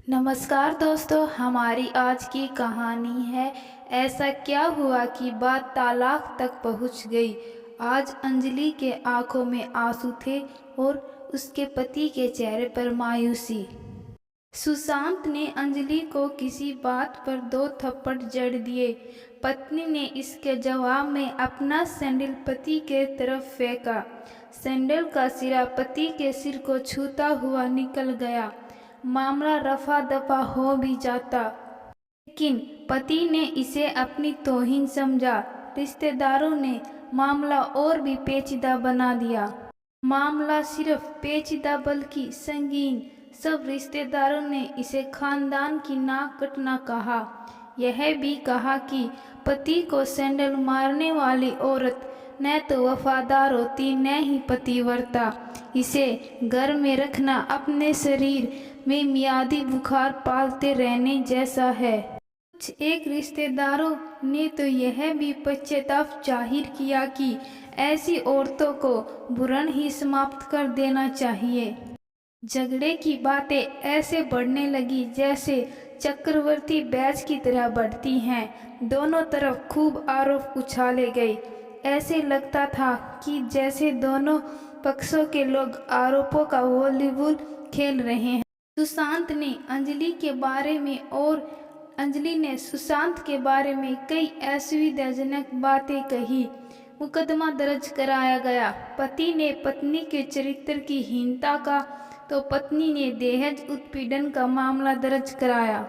नमस्कार दोस्तों, हमारी आज की कहानी है ऐसा क्या हुआ कि बात तालाक तक पहुंच गई। आज अंजलि के आंखों में आंसू थे और उसके पति के चेहरे पर मायूसी। सुशांत ने अंजलि को किसी बात पर 2 थप्पड़ जड़ दिए। पत्नी ने इसके जवाब में अपना सैंडल पति के तरफ फेंका। सैंडल का सिरा पति के सिर को छूता हुआ निकल गया। मामला रफा दफा हो भी जाता, लेकिन पति ने इसे अपनी तौहीन समझा। रिश्तेदारों ने मामला और भी पेचीदा बना दिया। मामला सिर्फ पेचीदा बल्कि संगीन। सब रिश्तेदारों ने इसे खानदान की नाक कटना कहा। यह भी कहा कि पति को सैंडल मारने वाली औरत न तो वफादार होती न ही पतिव्रता। इसे घर में रखना अपने शरीर में मियादी बुखार पालते रहने जैसा है। कुछ एक रिश्तेदारों ने तो यह भी पश्चाताप जाहिर किया कि ऐसी औरतों को तुरंत ही समाप्त कर देना चाहिए। झगड़े की बातें ऐसे बढ़ने लगी जैसे चक्रवर्ती बैच की तरह बढ़ती हैं। दोनों तरफ खूब आरोप उछाले गए। ऐसे लगता था कि जैसे दोनों पक्षों के लोग आरोपों का वॉलीबॉल खेल रहे हैं। सुशांत ने अंजलि के बारे में और अंजलि ने सुशांत के बारे में कई असुविधाजनक बातें कही। मुकदमा दर्ज कराया गया। पति ने पत्नी के चरित्र की हीनता का तो पत्नी ने दहेज उत्पीड़न का मामला दर्ज कराया।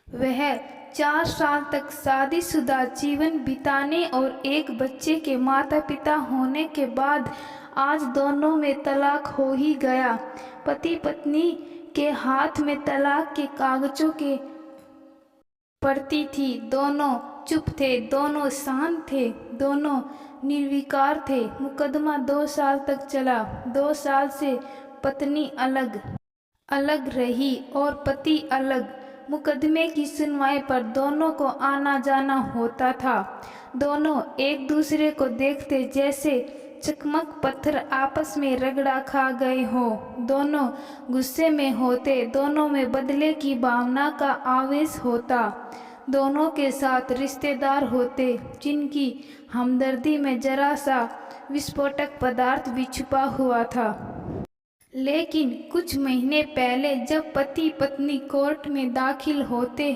वह 4 साल तक शादीशुदा जीवन बिताने और एक बच्चे के माता पिता होने के बाद आज दोनों में तलाक हो ही गया। पति पत्नी के हाथ में तलाक के कागजों के प्रति थी। दोनों चुप थे, दोनों शांत थे, दोनों निर्विकार थे। मुकदमा 2 साल तक चला। 2 साल से पत्नी अलग अलग रही और पति अलग। मुकदमे की सुनवाई पर दोनों को आना जाना होता था। दोनों एक दूसरे को देखते जैसे चकमक पत्थर आपस में रगड़ा खा गए हो। दोनों गुस्से में होते, दोनों में बदले की भावना का आवेश होता। दोनों के साथ रिश्तेदार होते जिनकी हमदर्दी में जरा सा विस्फोटक पदार्थ भी छुपा हुआ था। लेकिन कुछ महीने पहले जब पति पत्नी कोर्ट में दाखिल होते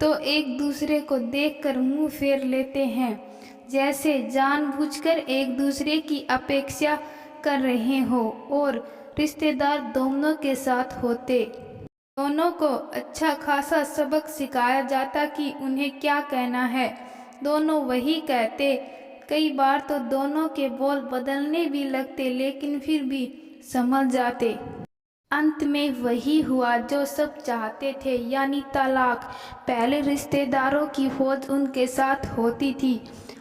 तो एक दूसरे को देखकर मुंह फेर लेते हैं, जैसे जानबूझकर एक दूसरे की अपेक्षा कर रहे हो। और रिश्तेदार दोनों के साथ होते। दोनों को अच्छा खासा सबक सिखाया जाता कि उन्हें क्या कहना है। दोनों वही कहते। कई बार तो दोनों के बोल बदलने भी लगते, लेकिन फिर भी संभल जाते। अंत में वही हुआ जो सब चाहते थे, यानी तलाक। पहले रिश्तेदारों की फौज उनके साथ होती थी,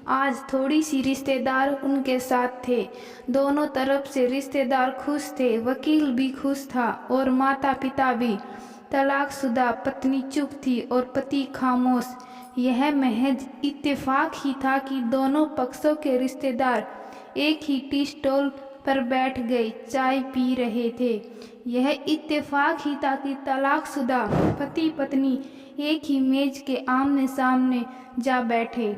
आज थोड़ी सी रिश्तेदार उनके साथ थे। दोनों तरफ से रिश्तेदार खुश थे, वकील भी खुश था और माता पिता भी। तलाकशुदा पत्नी चुप थी और पति खामोश। यह महज इत्तेफाक ही था कि दोनों पक्षों के रिश्तेदार एक ही टी स्टॉल पर बैठ गए चाय पी रहे थे। यह इत्तेफाक ही था कि तलाकशुदा पति पत्नी एक ही मेज के आमने सामने जा बैठे।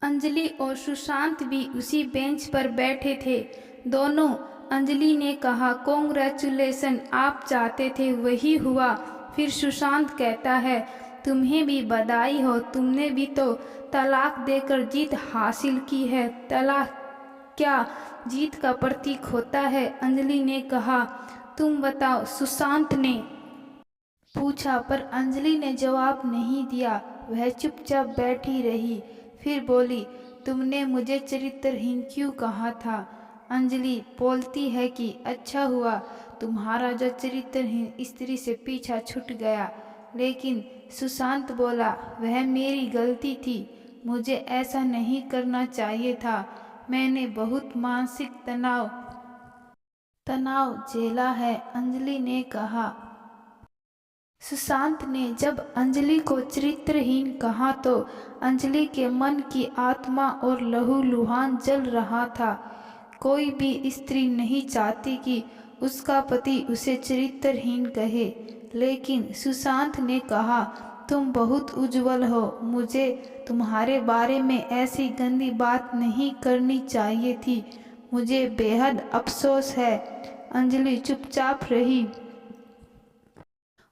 अंजलि और सुशांत भी उसी बेंच पर बैठे थे। दोनों। अंजलि ने कहा, कॉन्ग्रेचुलेसन, आप चाहते थे वही हुआ। फिर सुशांत कहता है, तुम्हें भी बधाई हो, तुमने भी तो तलाक देकर जीत हासिल की है। तलाक क्या जीत का प्रतीक होता है? अंजलि ने कहा। तुम बताओ, सुशांत ने पूछा, पर अंजलि ने जवाब नहीं दिया। वह चुपचाप बैठी रही। फिर बोली, तुमने मुझे चरित्रहीन क्यों कहा था? अंजलि बोलती है कि अच्छा हुआ तुम्हारा जो चरित्रहीन स्त्री से पीछा छूट गया। लेकिन सुशांत बोला, वह मेरी गलती थी, मुझे ऐसा नहीं करना चाहिए था। मैंने बहुत मानसिक तनाव झेला है, अंजलि ने कहा। सुशांत ने जब अंजलि को चरित्रहीन कहा तो अंजलि के मन की आत्मा और लहू लुहान जल रहा था। कोई भी स्त्री नहीं चाहती कि उसका पति उसे चरित्रहीन कहे। लेकिन सुशांत ने कहा, तुम बहुत उज्जवल हो, मुझे तुम्हारे बारे में ऐसी गंदी बात नहीं करनी चाहिए थी। मुझे बेहद अफसोस है। अंजलि चुपचाप रही।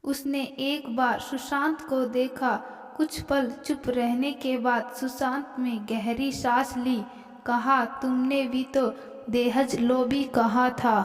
उसने एक बार सुशांत को देखा। कुछ पल चुप रहने के बाद सुशांत ने गहरी सांस ली। कहा, तुमने भी तो दहेज लोभी कहा था।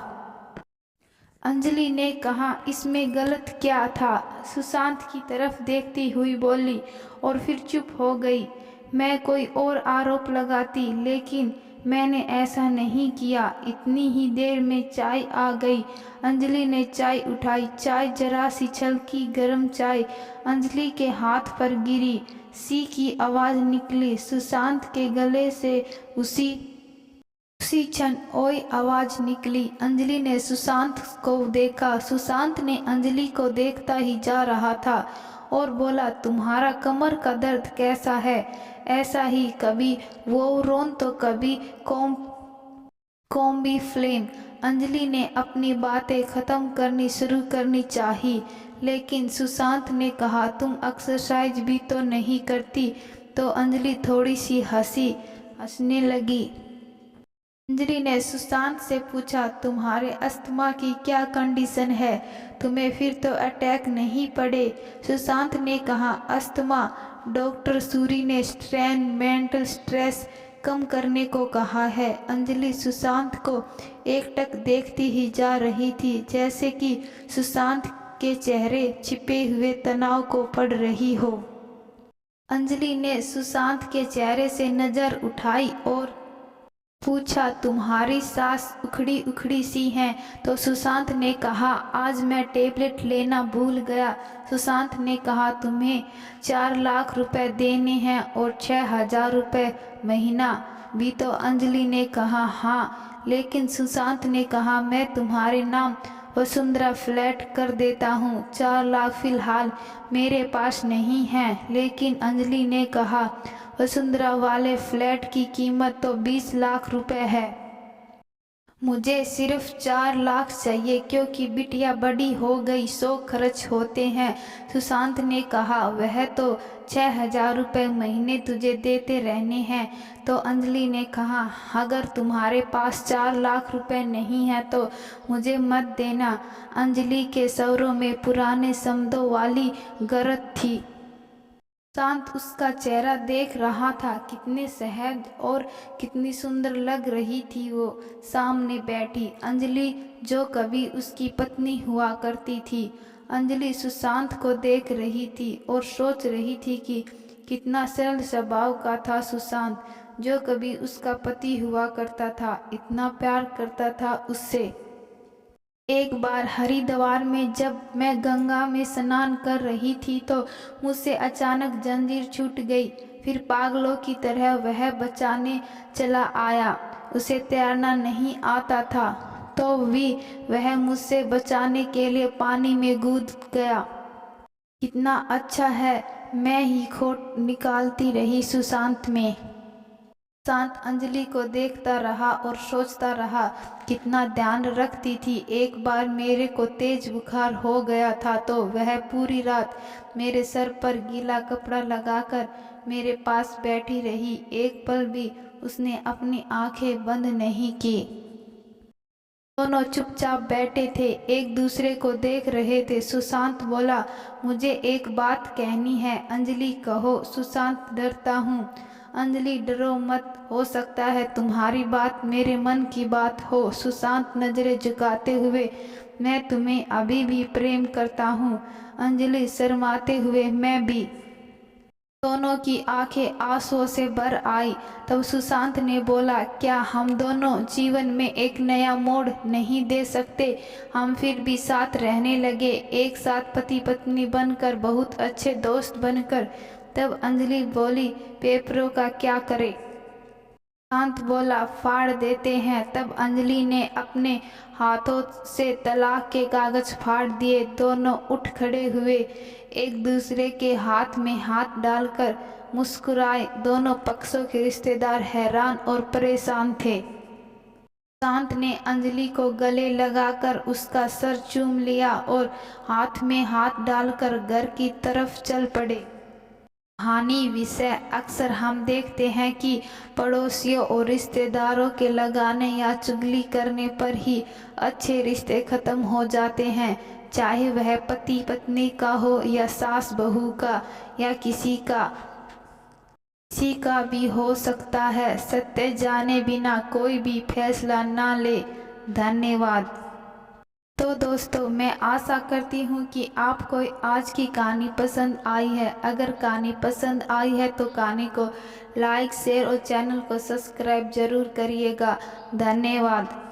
अंजलि ने कहा, इसमें गलत क्या था? सुशांत की तरफ देखती हुई बोली और फिर चुप हो गई। मैं कोई और आरोप लगाती, लेकिन मैंने ऐसा नहीं किया। इतनी ही देर में चाय आ गई। अंजलि ने चाय उठाई। चाय जरा सी छलकी गर्म चाय अंजलि के हाथ पर गिरी। सी की आवाज़ निकली सुशांत के गले से। उसी क्षण ओए आवाज निकली। अंजलि ने सुशांत को देखा। सुशांत ने अंजलि को देखता ही जा रहा था और बोला, तुम्हारा कमर का दर्द कैसा है? ऐसा ही, कभी वो रोन तो कभी कॉम्बी फ्लेम। अंजलि ने अपनी बातें ख़त्म करनी शुरू करनी चाही, लेकिन सुशांत ने कहा, तुम एक्सरसाइज भी तो नहीं करती। तो अंजलि थोड़ी सी हंसने लगी। अंजलि ने सुशांत से पूछा, तुम्हारे अस्थमा की क्या कंडीशन है? तुम्हें फिर तो अटैक नहीं पड़े? सुशांत ने कहा, अस्थमा? डॉक्टर सूरी ने मेंटल स्ट्रेस कम करने को कहा है। अंजलि सुशांत को एकटक देखती ही जा रही थी, जैसे कि सुशांत के चेहरे छिपे हुए तनाव को पढ़ रही हो। अंजलि ने सुशांत के चेहरे से नज़र उठाई और पूछा, तुम्हारी सांस उखड़ी उखड़ी सी हैं? तो सुशांत ने कहा, आज मैं टेबलेट लेना भूल गया। सुशांत ने कहा, तुम्हें 4 लाख रुपए देने हैं और 6,000 रुपये महीना भी तो? अंजलि ने कहा, हाँ। लेकिन सुशांत ने कहा, मैं तुम्हारे नाम वसुंधरा फ्लैट कर देता हूँ। 4 लाख फिलहाल मेरे पास नहीं है। लेकिन अंजलि ने कहा, वसुंधरा वाले फ्लैट की कीमत तो 20 लाख रुपए है। मुझे सिर्फ 4 लाख चाहिए, क्योंकि बिटिया बड़ी हो गई, 100 खर्च होते हैं। सुशांत ने कहा, वह तो 6,000 रुपये महीने तुझे देते रहने हैं। तो अंजलि ने कहा, अगर तुम्हारे पास 4 लाख रुपए नहीं है तो मुझे मत देना। अंजलि के स्वरों में पुराने शब्दों वाली गरज थी। शांत उसका चेहरा देख रहा था। कितने सहज और कितनी सुंदर लग रही थी वो सामने बैठी अंजलि, जो कभी उसकी पत्नी हुआ करती थी। अंजलि सुशांत को देख रही थी और सोच रही थी कि कितना सरल स्वभाव का था सुशांत, जो कभी उसका पति हुआ करता था, इतना प्यार करता था उससे। एक बार हरिद्वार में जब मैं गंगा में स्नान कर रही थी तो मुझसे अचानक जंजीर छूट गई। फिर पागलों की तरह वह बचाने चला आया। उसे तैरना नहीं आता था, तो भी वह मुझसे बचाने के लिए पानी में कूद गया। कितना अच्छा है, मैं ही खोट निकालती रही सुशांत में। शांत अंजलि को देखता रहा और सोचता रहा, कितना ध्यान रखती थी। एक बार मेरे को तेज बुखार हो गया था तो वह पूरी रात मेरे सर पर गीला कपड़ा लगाकर मेरे पास बैठी रही। एक पल भी उसने अपनी आंखें बंद नहीं की। दोनों चुपचाप बैठे थे, एक दूसरे को देख रहे थे। सुशांत बोला, मुझे एक बात कहनी है। अंजलि, कहो। सुशांत, डरता हूँ। अंजलि, डरो मत, हो सकता है तुम्हारी बात मेरे मन की बात हो। सुशांत नजरें झुकाते हुए, मैं तुम्हें अभी भी प्रेम करता हूँ। अंजलि शर्माते हुए, मैं भी। दोनों की आंखें आंसुओं से भर आई। तब सुशांत ने बोला, क्या हम दोनों जीवन में एक नया मोड़ नहीं दे सकते? हम फिर भी साथ रहने लगे, एक साथ पति पत्नी बनकर, बहुत अच्छे दोस्त बनकर। तब अंजलि बोली, पेपरों का क्या करें? शांत बोला, फाड़ देते हैं। तब अंजलि ने अपने हाथों से तलाक के कागज फाड़ दिए। दोनों उठ खड़े हुए, एक दूसरे के हाथ में हाथ डालकर मुस्कुराए। दोनों पक्षों के रिश्तेदार हैरान और परेशान थे। शांत ने अंजलि को गले लगाकर उसका सर चूम लिया और हाथ में हाथ डालकर घर की तरफ चल पड़े। कहानी विषय अक्सर हम देखते हैं कि पड़ोसियों और रिश्तेदारों के लगाने या चुगली करने पर ही अच्छे रिश्ते खत्म हो जाते हैं, चाहे वह पति पत्नी का हो या सास बहू का या किसी का भी हो सकता है। सत्य जाने बिना कोई भी फैसला ना ले। धन्यवाद। तो दोस्तों, मैं आशा करती हूँ कि आपको आज की कहानी पसंद आई है। अगर कहानी पसंद आई है तो कहानी को लाइक शेयर और चैनल को सब्सक्राइब जरूर करिएगा। धन्यवाद।